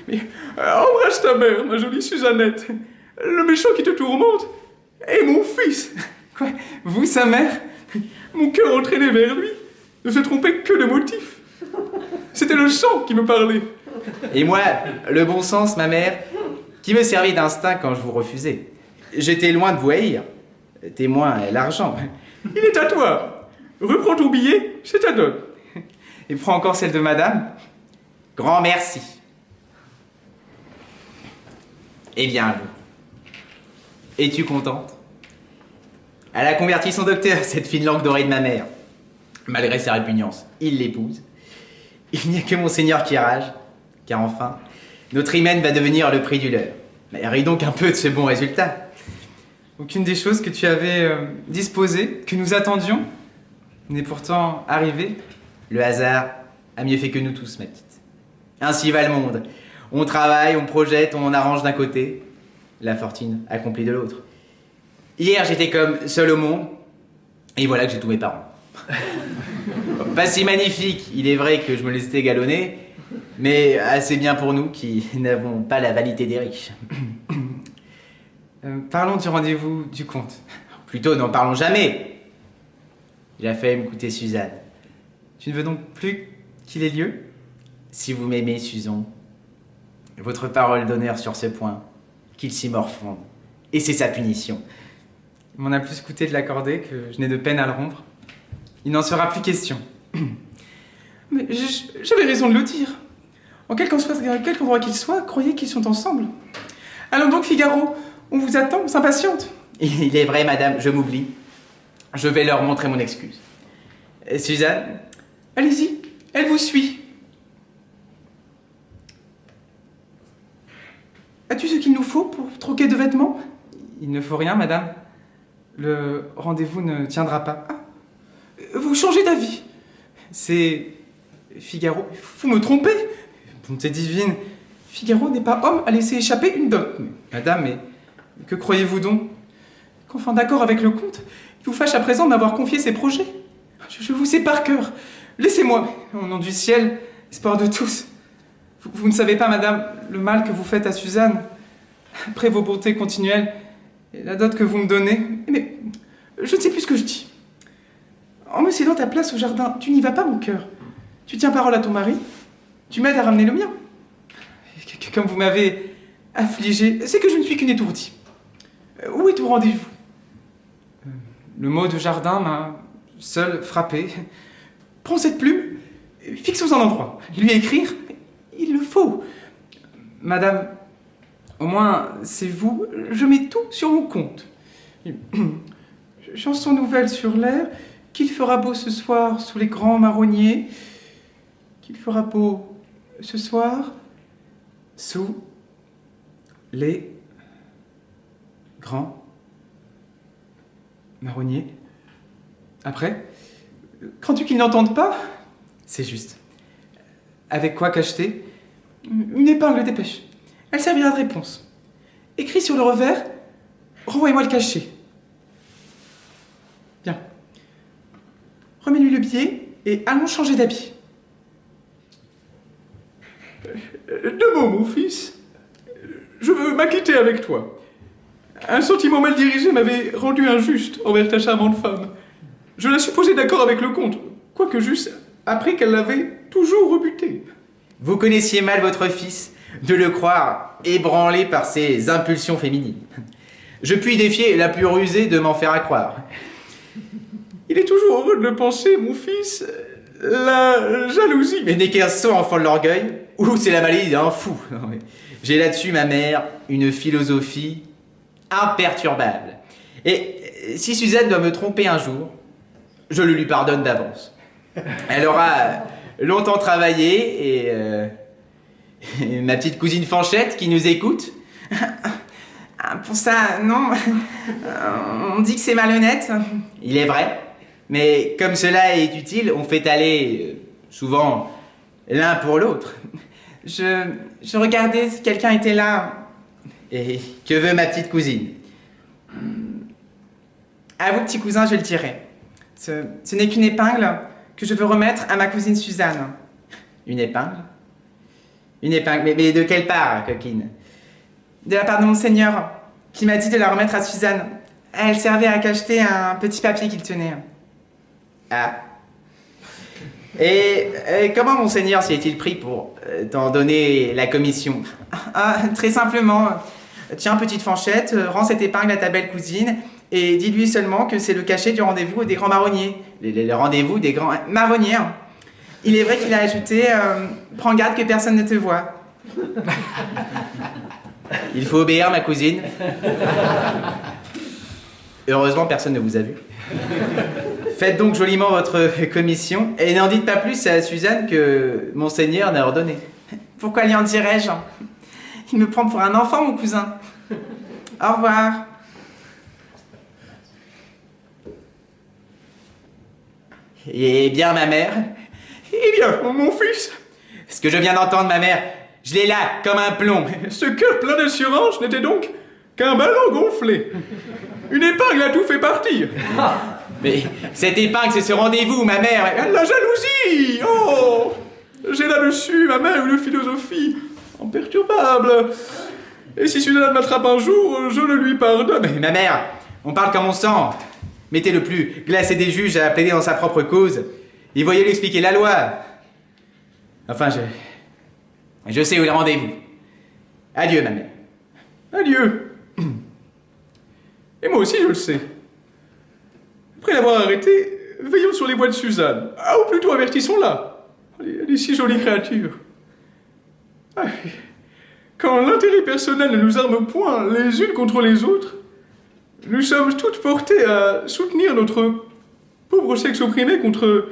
Mais embrasse ta mère, ma jolie Suzannette. Le méchant qui te tourmente est mon fils. Quoi? Vous, sa mère? Mon cœur entraîné vers lui ne se trompait que de motif. C'était le sang qui me parlait. Et moi, le bon sens, ma mère, qui me servit d'instinct quand je vous refusais. J'étais loin de vous haïr. Témoin, l'argent. Il est à toi. Reprends ton billet, c'est ta dot. Et prends encore celle de madame. Grand merci. Eh bien, vous. Es-tu contente? Elle a converti son docteur, cette fine langue dorée de ma mère. Malgré sa répugnance, il l'épouse. Il n'y a que Monseigneur qui rage, car enfin, notre hymen va devenir le prix du leur. Mais ris donc un peu de ce bon résultat. Aucune des choses que tu avais disposées, que nous attendions, n'est pourtant arrivée. Le hasard a mieux fait que nous tous, ma petite. Ainsi va le monde. On travaille, on projette, on en arrange d'un côté. La fortune accomplit de l'autre. Hier, j'étais comme seul au monde, et voilà que j'ai tous mes parents. Pas si magnifique, il est vrai que je me les étais galonnés, mais assez bien pour nous qui n'avons pas la vanité des riches. Parlons du rendez-vous du comte. Plutôt, n'en parlons jamais. Il a fallu me coûter Suzanne. Tu ne veux donc plus qu'il ait lieu? Si vous m'aimez, Suzon, votre parole d'honneur sur ce point, qu'il s'y morfonde. Et c'est sa punition. Il m'en a plus coûté de l'accorder que je n'ai de peine à le rompre. Il n'en sera plus question. Mais j'avais raison de le dire. En quelque endroit qu'ils soient, croyez qu'ils sont ensemble. Allons donc, Figaro, on vous attend, on s'impatiente. Il est vrai, madame, je m'oublie. Je vais leur montrer mon excuse. Suzanne? Allez-y, elle vous suit. As-tu ce qu'il nous faut pour troquer de vêtements? Il ne faut rien, madame. Le rendez-vous ne tiendra pas. Ah, vous changez d'avis. C'est Figaro. Vous me trompez. Bonté divine. Figaro n'est pas homme à laisser échapper une dot. Madame, mais que croyez-vous donc? Qu'enfin d'accord avec le comte, il vous fâche à présent de m'avoir confié ses projets. Je vous sais par cœur. Laissez-moi, au nom du ciel, espoir de tous. Vous ne savez pas, madame, le mal que vous faites à Suzanne. Après vos bontés continuelles et la dot que vous me donnez. Mais je ne sais plus ce que je dis. En me cédant ta place au jardin, tu n'y vas pas, mon cœur. Tu tiens parole à ton mari. Tu m'aides à ramener le mien. Comme vous m'avez affligé, c'est que je ne suis qu'une étourdie. Où est ton rendez-vous? Le mot de jardin m'a seul frappé. Prends cette plume, fixe-vous un endroit. Lui écrire, il le faut. Madame, au moins, c'est vous, je mets tout sur mon compte. Chanson nouvelle sur l'air, qu'il fera beau ce soir sous les grands marronniers, qu'il fera beau ce soir sous les grands marronniers. Après, crains-tu qu'ils n'entendent pas? C'est juste. Avec quoi cacheter? Une épingle dépêche. Elle servira de réponse. Écris sur le revers, renvoyez-moi le cachet. Bien. Remets-lui le billet et allons changer d'habit. Deux mots, mon fils. Je veux m'acquitter avec toi. Un sentiment mal dirigé m'avait rendu injuste envers ta charmante femme. Je la supposais d'accord avec le comte, quoique j'eusse appris qu'elle l'avait toujours rebuté. Vous connaissiez mal votre fils, de le croire ébranlé par ses impulsions féminines. Je puis défier la plus rusée de m'en faire accroire. Il est toujours heureux de le penser, mon fils. La jalousie. Mais n'est qu'un sot enfant de l'orgueil, ou c'est la maladie d'un fou. J'ai là-dessus, ma mère, une philosophie imperturbable. Et si Suzanne doit me tromper un jour, je le lui pardonne d'avance. Elle aura longtemps travaillé et ma petite cousine Fanchette qui nous écoute. Pour ça, non. On dit que c'est malhonnête. Il est vrai, mais comme cela est utile, on fait aller souvent l'un pour l'autre. Je regardais si quelqu'un était là. Et que veut ma petite cousine? À vous, petit cousin, je le dirai. Ce n'est qu'une épingle que je veux remettre à ma cousine Suzanne. Une épingle? Une épingle, mais de quelle part, coquine? De la part de Monseigneur, qui m'a dit de la remettre à Suzanne. Elle servait à cacheter un petit papier qu'il tenait. Ah. Et comment Monseigneur s'y est-il pris pour t'en donner la commission? Très simplement. Tiens, petite Fanchette, rends cette épingle à ta belle cousine et dis-lui seulement que c'est le cachet du rendez-vous des grands marronniers. Le rendez-vous des grands marronniers. Il est vrai qu'il a ajouté prends garde que personne ne te voie. Il faut obéir, ma cousine. Heureusement, personne ne vous a vu. Faites donc joliment votre commission et n'en dites pas plus à Suzanne que Monseigneur n'a ordonné. Pourquoi lui en dirais-je? Il me prend pour un enfant, mon cousin. Au revoir. Eh bien, ma mère? Eh bien, mon fils, Ce que je viens d'entendre, ma mère, je l'ai là, comme un plomb. ce cœur plein d'assurance n'était donc qu'un ballon gonflé. Une épingle a tout fait partir. Mais cette épingle, c'est ce rendez-vous, ma mère. La jalousie! Oh! J'ai là-dessus, ma mère, une philosophie imperturbable. Et si Suzanne m'attrape un jour, je le lui pardonne. Mais ma mère, on parle comme on sent. Mettez le plus glacé des juges à plaider dans sa propre cause. Et voyez lui expliquer la loi. Enfin, je sais où est le rendez-vous. Adieu, ma mère. Adieu. Et moi aussi, je le sais. Après l'avoir arrêtée, veillons sur les bois de Suzanne. Ah, ou plutôt avertissons-la. Elle est si jolie créature. Ah, quand l'intérêt personnel ne nous arme point les unes contre les autres, nous sommes toutes portées à soutenir notre pauvre sexe opprimé contre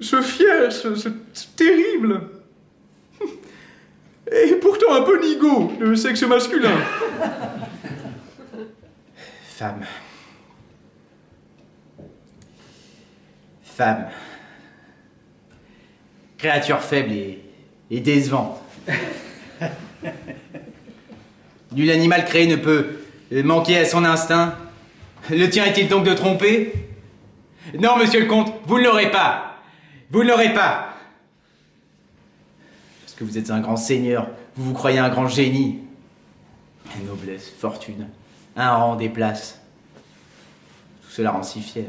ce fier, ce terrible, et pourtant un peu nigaud, le sexe masculin. Femme. Femme. Créature faible et décevante. Nul animal créé ne peut manquer à son instinct. Le tien est-il donc de tromper? Non, monsieur le comte, vous ne l'aurez pas. Vous ne l'aurez pas. Parce que vous êtes un grand seigneur, vous vous croyez un grand génie. Noblesse, fortune, un rang, des places. Tout cela rend si fier.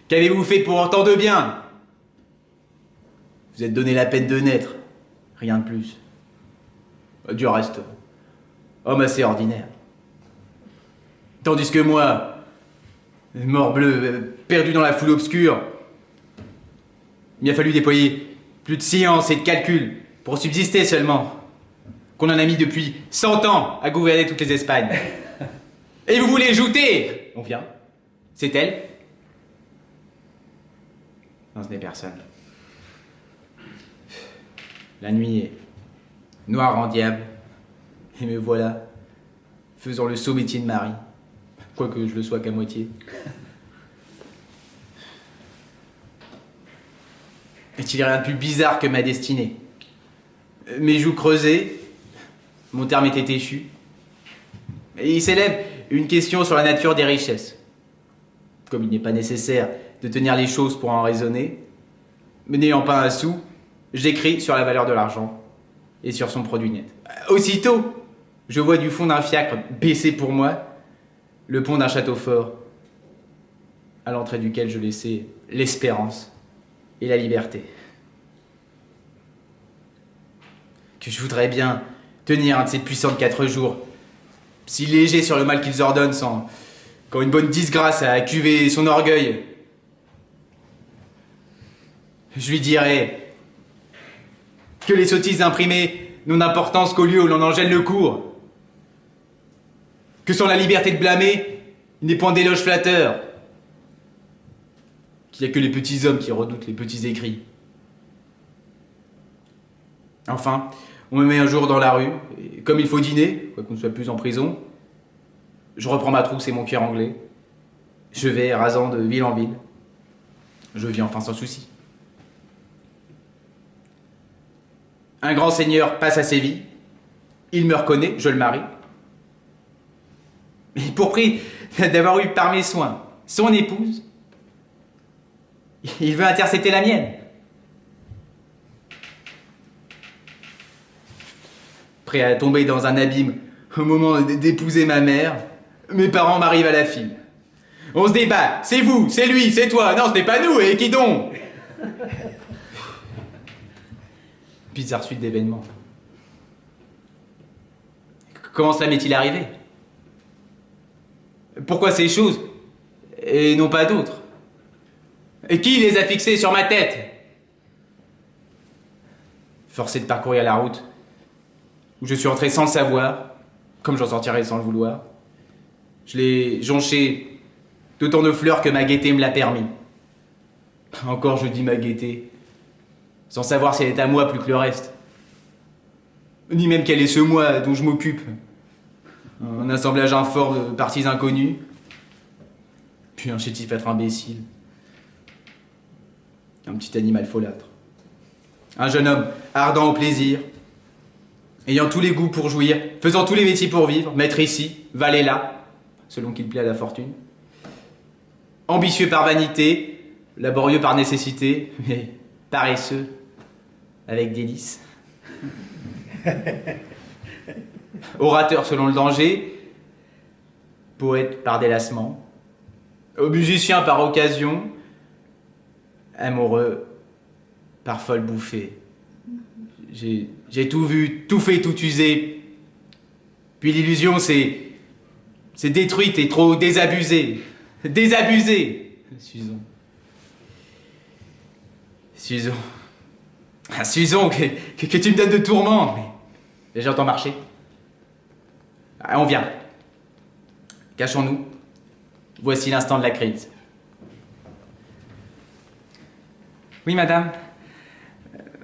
Qu'avez-vous fait pour tant de bien? Vous êtes donné la peine de naître, rien de plus. Du reste, homme assez ordinaire. Tandis que moi, morbleu, perdu dans la foule obscure, il m'a fallu déployer plus de science et de calcul pour subsister seulement. Qu'on en a mis depuis 100 ans à gouverner toutes les Espagnes. Et vous voulez jouter? On vient. C'est elle? Non, ce n'est personne. La nuit est noire en diable. Et me voilà, faisant le sot métier de mari. Quoique je le sois qu'à moitié. Est-il rien de plus bizarre que ma destinée? Mes joues creusées, mon terme était échu. Et il s'élève une question sur la nature des richesses. Comme il n'est pas nécessaire de tenir les choses pour en raisonner, mais n'ayant pas un sou, j'écris sur la valeur de l'argent et sur son produit net. Aussitôt, je vois du fond d'un fiacre baisser pour moi le pont d'un château fort, à l'entrée duquel je laissais l'espérance et la liberté. Que je voudrais bien tenir un de ces puissants 4 jours, si léger sur le mal qu'ils ordonnent, sans qu'une bonne disgrâce à cuver son orgueil. Je lui dirais que les sottises imprimées n'ont d'importance qu'au lieu où l'on en gêne le cours. Que sans la liberté de blâmer, il n'est point d'éloge flatteur. Qu'il n'y a que les petits hommes qui redoutent les petits écrits. Enfin, on me met un jour dans la rue, et comme il faut dîner, quoiqu'on ne soit plus en prison, je reprends ma trousse et mon cuir anglais. Je vais rasant de ville en ville. Je vis enfin sans souci. Un grand seigneur passe à Séville. Il me reconnaît, je le marie. Et pour prix d'avoir eu par mes soins son épouse, il veut intercepter la mienne. Prêt à tomber dans un abîme au moment d'épouser ma mère, mes parents m'arrivent à la file. On se débat, c'est vous, c'est lui, c'est toi, non ce n'est pas nous, et qui donc? Bizarre suite d'événements. Comment cela m'est-il arrivé? Pourquoi ces choses et non pas d'autres? Et qui les a fixées sur ma tête? Forcé de parcourir la route où je suis entré sans le savoir, comme j'en sortirai sans le vouloir, je l'ai jonché d'autant de fleurs que ma gaieté me l'a permis. Encore je dis ma gaieté, sans savoir si elle est à moi plus que le reste, ni même quel est ce moi dont je m'occupe. Un assemblage informe de parties inconnues, puis un chétifâtre imbécile, un petit animal folâtre, un jeune homme ardent au plaisir, ayant tous les goûts pour jouir, faisant tous les métiers pour vivre, maître ici, valet là, selon qu'il plaît à la fortune, ambitieux par vanité, laborieux par nécessité, mais paresseux avec délice. Orateur selon le danger, poète par délassement, musicien par occasion, amoureux par folle bouffée. J'ai tout vu, tout fait, tout usé. Puis l'illusion, c'est C'est détruite et trop désabusée. Désabusée, Suzon. Suzon. Ah, Suzon, que tu me donnes de tourments. Mais j'entends marcher. Ah, on vient. Cachons-nous. Voici l'instant de la crise. Oui, madame.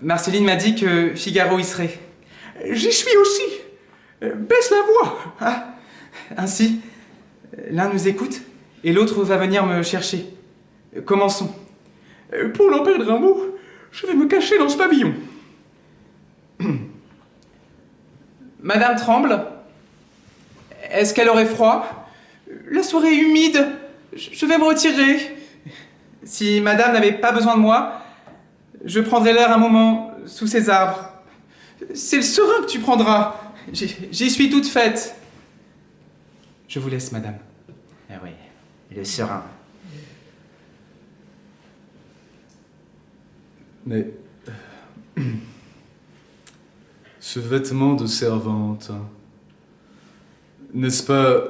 Marceline m'a dit que Figaro y serait. J'y suis aussi. Baisse la voix. Ah, ainsi, l'un nous écoute et l'autre va venir me chercher. Commençons. Pour n'en perdre un mot, je vais me cacher dans ce pavillon. Madame tremble. Est-ce qu'elle aurait froid? La soirée est humide. Je vais me retirer. Si madame n'avait pas besoin de moi, je prendrai l'air un moment sous ces arbres. C'est le serin que tu prendras. J'y suis toute faite. Je vous laisse, madame. Ah oui, le serin. Mais... ce vêtement de servante... N'est-ce pas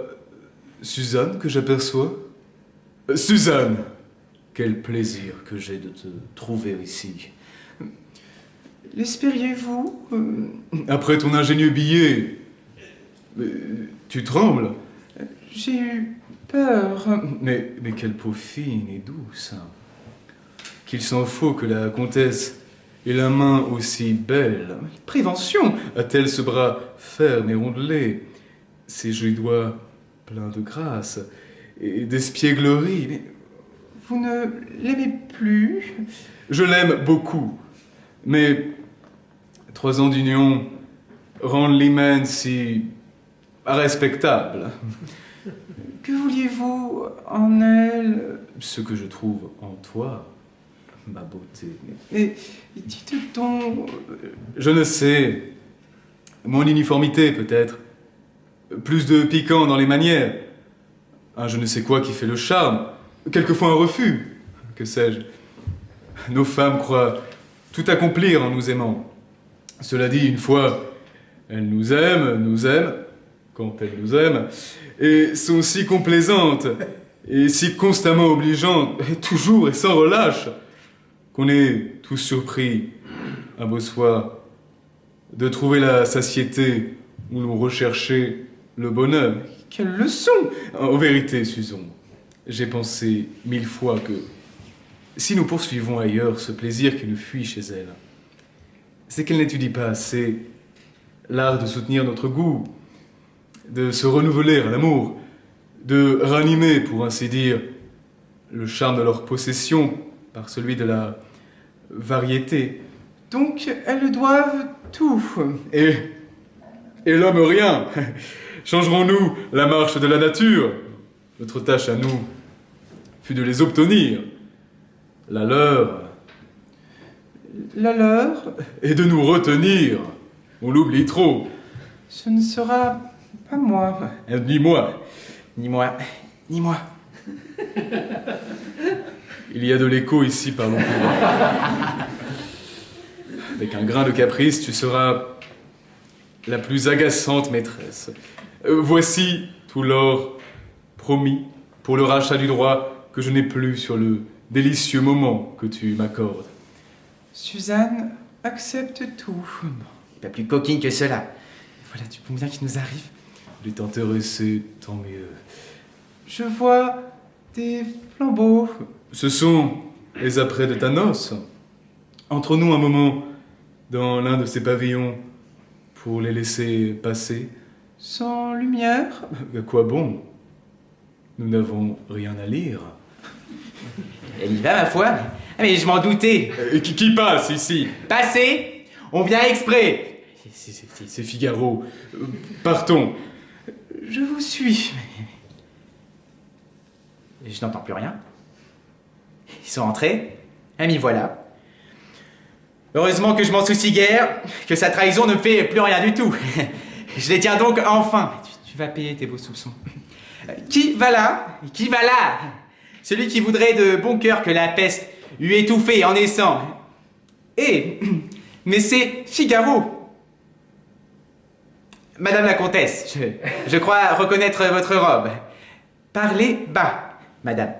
Suzanne que j'aperçois? Suzanne! Quel plaisir que j'ai de te trouver ici. L'espériez-vous? Après ton ingénieux billet... tu trembles? J'ai eu peur. Mais quelle peau fine et douce. Qu'il s'en faut que la comtesse ait la main aussi belle. Prévention! A-t-elle ce bras ferme et rondelé, ses jolis doigts pleins de grâce et d'espièglerie? Mais vous ne l'aimez plus? je l'aime beaucoup, mais 3 ans d'union rendent l'hymen si respectable. Que vouliez-vous en elle? Ce que je trouve en toi, ma beauté. Mais dites donc... Je ne sais. Mon uniformité, peut-être. Plus de piquant dans les manières. Un je ne sais quoi qui fait le charme. Quelquefois un refus. Que sais-je. Nos femmes croient tout accomplir en nous aimant. Cela dit, une fois, elles nous aiment, quand elles nous aiment, et sont si complaisantes, et si constamment obligeantes, et toujours et sans relâche, qu'on est tous surpris, un beau soir, de trouver la satiété où l'on recherchait le bonheur. Quelle leçon! En vérité, Suzon, j'ai pensé 1000 fois que si nous poursuivons ailleurs ce plaisir qui nous fuit chez elle, c'est qu'elle n'étudie pas assez l'art de soutenir notre goût, de se renouveler à l'amour, de ranimer, pour ainsi dire, le charme de leur possession par celui de la variété. Donc elles doivent tout. Et l'homme rien. Changerons-nous la marche de la nature? Notre tâche à nous fut de les obtenir. La leur La leur, est de nous retenir. On l'oublie trop. ce ne sera pas moi. Ni moi. Ni moi, ni moi. Il y a de l'écho ici, parlons plus bas. Avec un grain de caprice, tu seras la plus agaçante maîtresse. Voici tout l'or promis pour le rachat du droit que je n'ai plus sur le délicieux moment que tu m'accordes. Suzanne accepte tout. Pas plus coquine que cela. Voilà du bon bien qui nous arrive. Il est intéressé, tant mieux. Je vois des flambeaux. Ce sont les apprêts de ta noce. Entre-nous un moment dans l'un de ces pavillons pour les laisser passer. Sans lumière. À quoi bon? Nous n'avons rien à lire. Elle y va, ma foi. Ah, mais je m'en doutais. Qui passe ici? Passez, on vient exprès. C'est Figaro. Partons. Je vous suis. Je n'entends plus rien. Ils sont entrés. Ah, m'y voilà. Heureusement que je m'en soucie guère, que sa trahison ne me fait plus rien du tout. Je les tiens donc enfin. Tu vas payer tes beaux soupçons. Qui va là? Qui va là? Celui qui voudrait de bon cœur que la peste eût étouffé en naissant. Eh, mais c'est Figaro. Madame la comtesse, je crois reconnaître votre robe. Parlez bas, madame.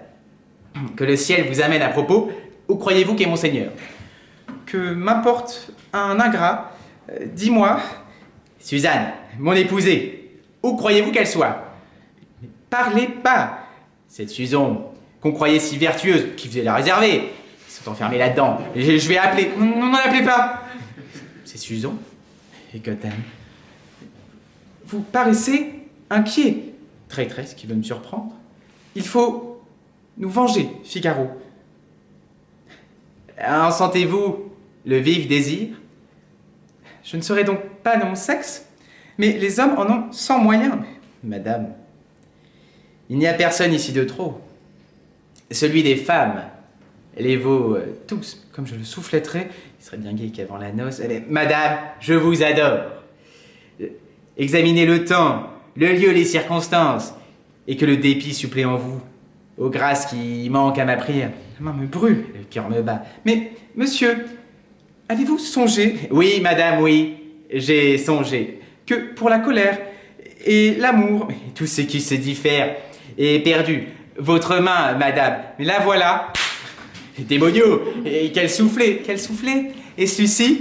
Que le ciel vous amène à propos. Où croyez-vous qu'est monseigneur? Que m'importe un ingrat, dis-moi. Suzanne, mon épousée, où croyez-vous qu'elle soit? Parlez pas. Cette Suzon, qu'on croyait si vertueuse, qui faisait la réserver, ils sont enfermés là-dedans. Je vais appeler. Non, n'en appelez pas. C'est Suzon? Et que t'aimes? Vous paraissez inquiet. Traîtresse qui veut me surprendre? Il faut nous venger, Figaro. En sentez-vous le vif désir? Je ne serai donc pas de mon sexe, mais les hommes en ont sans moyens. Madame, il n'y a personne ici de trop. Celui des femmes les vaut tous. Comme je le souffletterai, Il serait bien gai qu'avant la noce... Madame, je vous adore. Examinez le temps, le lieu, les circonstances, et que le dépit supplée en vous, aux grâces qui manquent à ma prière. la main me brûle. Le cœur me bat. Mais, monsieur, avez-vous songé Oui, madame, oui, j'ai songé. que pour la colère et l'amour, Mais tout ce qui se diffère est perdu. Votre main, madame, mais la voilà. Démonio, et quel soufflé, quel soufflé. Et celui-ci,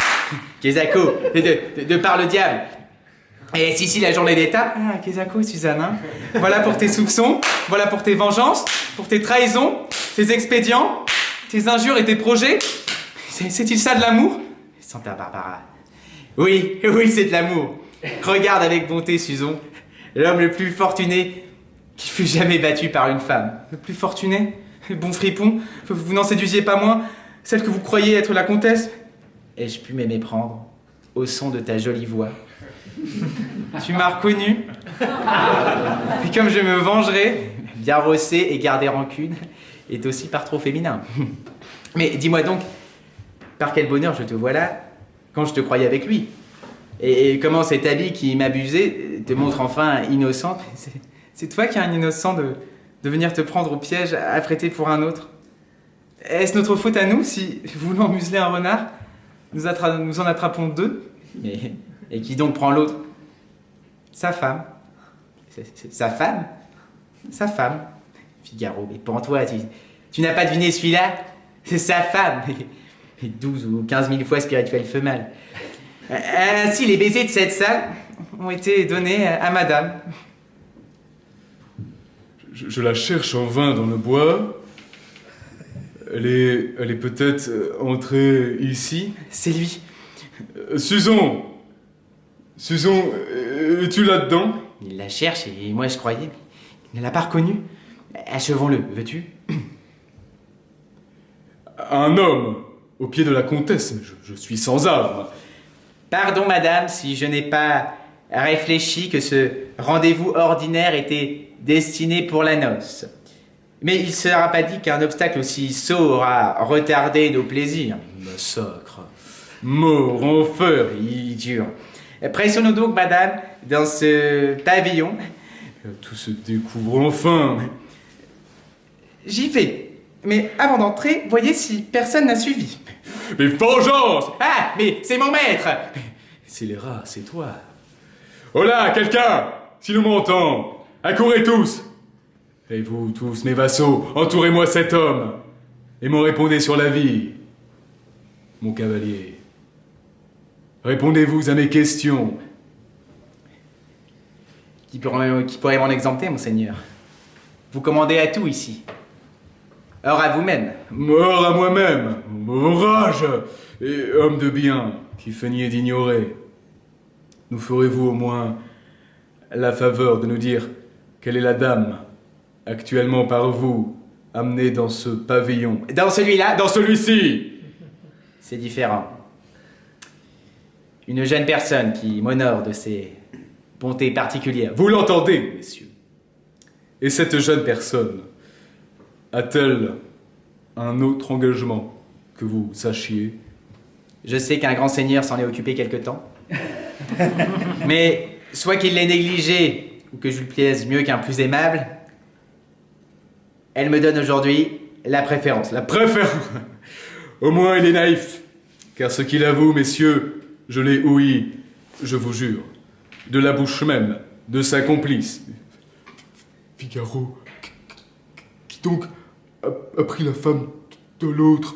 Kézako, de par le diable. Et si la journée d'étape. Ah, Kézako, Suzanne, hein. Voilà pour tes soupçons, voilà pour tes vengeances, pour tes trahisons, tes expédients, tes injures et tes projets. C'est-il ça de l'amour? Santa Barbara. Oui, oui, c'est de l'amour. Regarde avec bonté, Suzon, l'homme le plus fortuné qui fut jamais battu par une femme. Le plus fortuné, bon fripon, vous n'en séduisiez pas moins celle que vous croyez être la comtesse. Ai-je pu m'aimer prendre au son de ta jolie voix? Tu m'as reconnu. Et comme je me vengerai, Bien rossé et garder rancune est aussi par trop féminin. Mais dis-moi donc, par quel bonheur je te vois là quand je te croyais avec lui? Et comment cet habit qui m'abusait te montre enfin innocente? c'est toi qui es un innocent de venir te prendre au piège apprêté pour un autre. Est-ce notre faute à nous si, voulant museler un renard, nous en attrapons deux? Et qui donc prend l'autre? Sa femme. C'est sa femme? Sa femme. Figaro, mais pour toi, tu n'as pas deviné celui-là? C'est sa femme. Et 12 ou 15 000 fois spirituel femelle. Ainsi, les baisers de cette salle Ont été donnés à madame. Je la cherche en vain dans le bois. Elle est peut-être entrée ici. C'est lui. Suzon! Suzon, es-tu là-dedans? Il la cherche et moi je croyais. Il ne l'a pas reconnu. Achevons-le, veux-tu? Un homme, au pied de la comtesse, mais je suis sans armes. Pardon, madame, si je n'ai pas réfléchi que ce rendez-vous ordinaire était destiné pour la noce. Mais il ne sera pas dit qu'un obstacle aussi sot aura retardé nos plaisirs. Massacre. Mort, enfer. Idiot. Pressons-nous donc, madame, dans ce pavillon. Tout se découvre enfin. J'y vais. Mais avant d'entrer, voyez si personne n'a suivi. Mais vengeance! Ah, mais c'est mon maître! C'est les rats, c'est toi. Oh là, quelqu'un! Si l'on m'entend, accourez tous! Et vous tous, mes vassaux, entourez-moi cet homme et m'en répondez sur la vie. Mon cavalier, répondez-vous à mes questions. Qui pourrait m'en exempter, monseigneur? Vous commandez à tout ici. Or à vous-même. Mort à moi-même, orage et homme de bien qui feignez d'ignorer. Nous ferez-vous au moins la faveur de nous dire quelle est la dame actuellement par vous amenée dans ce pavillon? Dans celui-là, Dans celui-ci! c'est différent. Une jeune personne qui m'honore de ses bontés particulières. Vous l'entendez, messieurs? Et cette jeune personne a-t-elle un autre engagement que vous sachiez? Je sais qu'un grand seigneur s'en est occupé quelque temps. Mais soit qu'il l'ait négligé, ou que je lui plaise mieux qu'un plus aimable, elle me donne aujourd'hui la préférence. La préférence. Au moins il est naïf, car ce qu'il avoue, messieurs, je l'ai ouï, je vous jure. de la bouche même de sa complice. Figaro, qui donc a pris la femme de l'autre?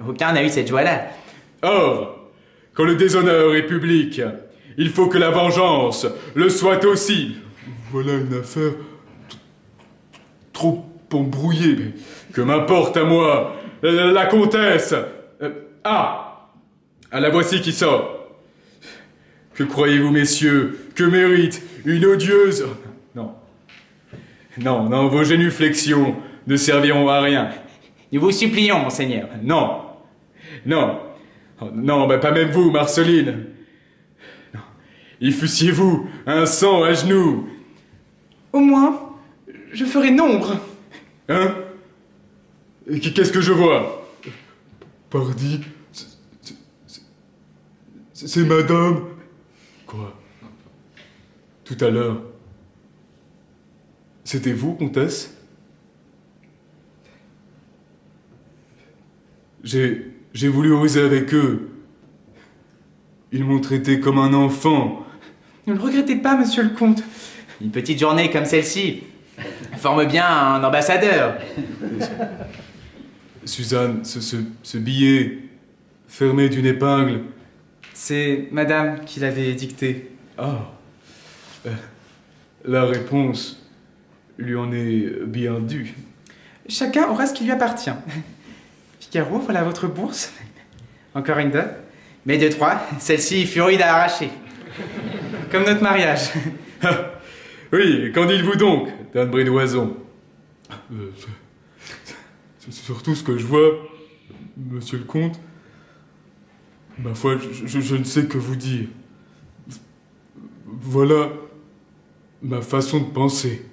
Aucun n'a eu cette joie-là. Or, quand le déshonneur est public, il faut que la vengeance le soit aussi. Voilà une affaire trop embrouillée. Que m'importe à moi, la comtesse. Ah, la voici qui sort. Que croyez-vous, messieurs, que mérite une odieuse... Non, vos génuflexions ne serviront à rien. Nous vous supplions, monseigneur. Non, pas même vous, Marceline. Non. Y fussiez-vous un sang à genoux. Au moins, je ferai nombre. Hein? Qu'est-ce que je vois? Pardi, c'est madame. Quoi? Tout à l'heure. C'était vous, comtesse? J'ai voulu oser avec eux. Ils m'ont traité comme un enfant. Ne le regrettez pas, monsieur le comte. Une petite journée comme celle-ci forme bien un ambassadeur. Suzanne, ce billet fermé d'une épingle. C'est madame qui l'avait dicté. Ah. La réponse lui en est bien due. Chacun aura ce qui lui appartient. Figaro, voilà votre bourse. Encore une dot. Mais de trois, celle-ci fut rude à arracher. Comme notre mariage. Oui, qu'en dites-vous donc, d'un bridoison? C'est surtout ce que je vois, monsieur le comte. Ma foi, je ne sais que vous dire. Voilà ma façon de penser.